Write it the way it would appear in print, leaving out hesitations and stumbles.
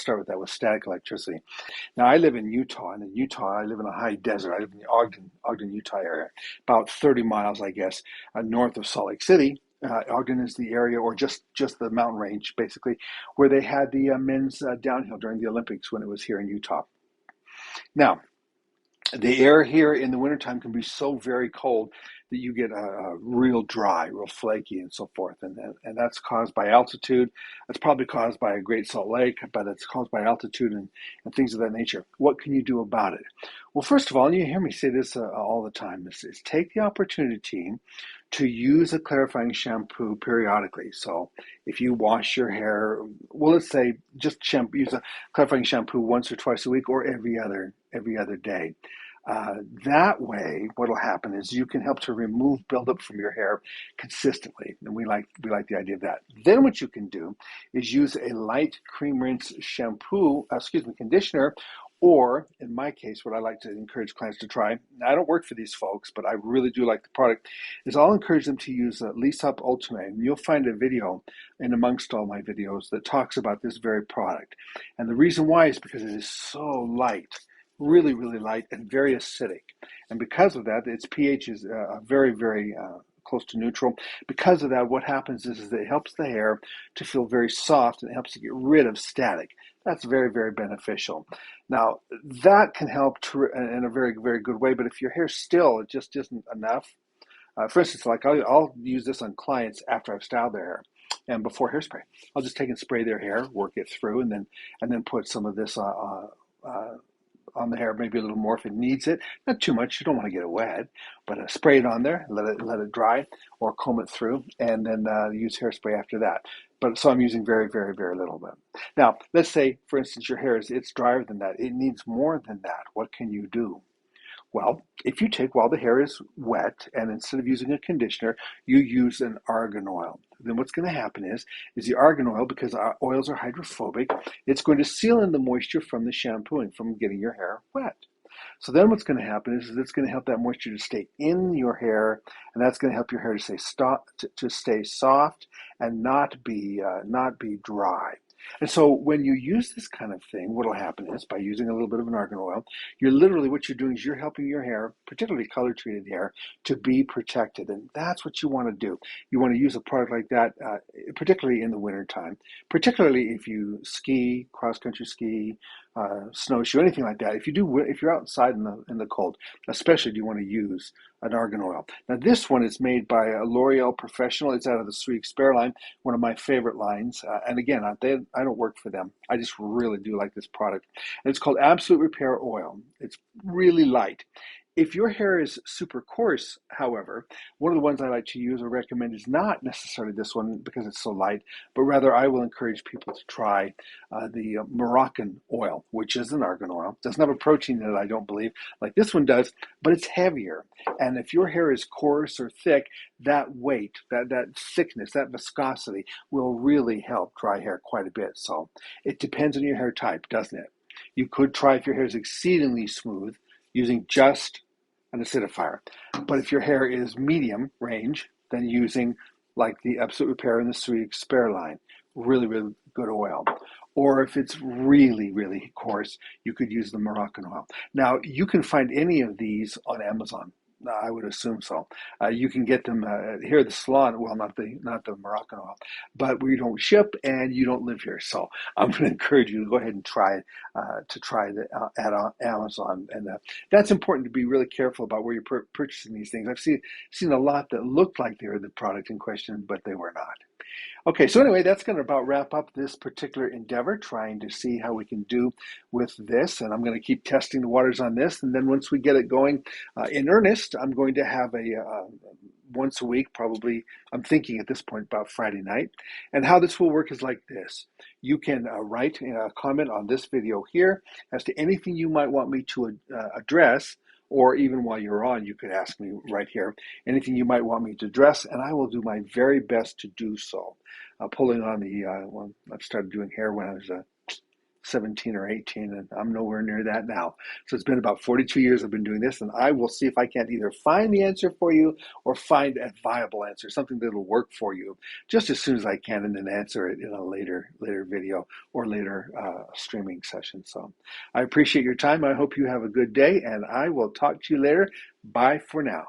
start with that, with static electricity. Now, I live in Utah, and in Utah, I live in a high desert. I live in the Ogden, Utah area, about 30 miles, I guess, north of Salt Lake City. Ogden is the area, or just the mountain range, basically, where they had the men's downhill during the Olympics when it was here in Utah. Now, the air here in the wintertime can be so very cold that you get real dry, real flaky, and so forth. And that's caused by altitude. It's probably caused by a Great Salt Lake, but it's caused by altitude and things of that nature. What can you do about it? Well, first of all, and you hear me say this all the time, is take the opportunity to use a clarifying shampoo periodically. So if you wash your hair, well, let's say just use a clarifying shampoo once or twice a week, or every other day. That way, what will happen is you can help to remove buildup from your hair consistently, and we like the idea of that. Then what you can do is use a light cream rinse conditioner, or in my case, what I like to encourage clients to try. I don't work for these folks, but I really do like the product. Is I'll encourage them to use Lisup Ultimate, and you'll find a video in amongst all my videos that talks about this very product. And the reason why is because it is so light. Really, really light and very acidic. And because of that, its pH is very, very close to neutral. Because of that, what happens is that it helps the hair to feel very soft, and it helps to get rid of static. That's very, very beneficial. Now, that can help in a very, very good way, but if your hair still, it just isn't enough, for instance, like I'll use this on clients after I've styled their hair and before hairspray. I'll just take and spray their hair, work it through, and then put some of this on the hair, maybe a little more if it needs it. Not too much. You don't want to get it wet, but spray it on there, let it dry, or comb it through, and then use hairspray after that. But so I'm using very, very, very little of it. Now, let's say, for instance, your hair it's drier than that. It needs more than that. What can you do? Well, if you take while the hair is wet, and instead of using a conditioner, you use an argan oil, then what's going to happen is the argan oil, because our oils are hydrophobic, it's going to seal in the moisture from the shampooing, from getting your hair wet. So then what's going to happen is it's going to help that moisture to stay in your hair, and that's going to help your hair to stay soft and not be dry. And so when you use this kind of thing, what will happen is, by using a little bit of an argan oil, what you're doing is you're helping your hair, particularly color treated hair, to be protected. And that's what you want to do. You want to use a product like that, particularly in the wintertime, particularly if you ski, cross-country ski, snowshoe, anything like that. If you're outside in the cold, especially, do you want to use an argan oil. Now, this one is made by a L'Oreal Professional. It's out of the Sweet Spare line, one of my favorite lines. And again, I don't work for them. I just really do like this product. And it's called Absolute Repair Oil. It's really light. If your hair is super coarse, however, one of the ones I like to use or recommend is not necessarily this one because it's so light, but rather I will encourage people to try the Moroccan oil, which is an argan oil. It doesn't have a protein in it, I don't believe, like this one does, but it's heavier. And if your hair is coarse or thick, that weight, that thickness, that viscosity will really help dry hair quite a bit. So it depends on your hair type, doesn't it? You could try, if your hair is exceedingly smooth, using just an acidifier. But if your hair is medium range, then using like the Absolute Repair and the Sweet Spare line, really, really good oil. Or if it's really, really coarse, you could use the Moroccan oil. Now, you can find any of these on Amazon. I would assume so. You can get them here at the salon. Well, not the Moroccan oil, but we don't ship and you don't live here. So I'm going to encourage you to go ahead and try it at Amazon. And that's important to be really careful about where you're purchasing these things. I've seen a lot that looked like they were the product in question, but they were not. Okay, so anyway, that's going to about wrap up this particular endeavor, trying to see how we can do with this. And I'm going to keep testing the waters on this. And then once we get it going in earnest, I'm going to have a once a week, probably, I'm thinking at this point about Friday night. And how this will work is like this. You can write a comment on this video here as to anything you might want me to address. Or even while you're on, you could ask me right here anything you might want me to address, and I will do my very best to do so. Pulling on the, I've started doing hair when I was 17 or 18, and I'm nowhere near that now. So it's been about 42 years I've been doing this, and I will see if I can't either find the answer for you or find a viable answer, something that'll work for you, just as soon as I can, and then answer it in a later video or later streaming session. So I appreciate your time. I hope you have a good day, and I will talk to you later. Bye for now.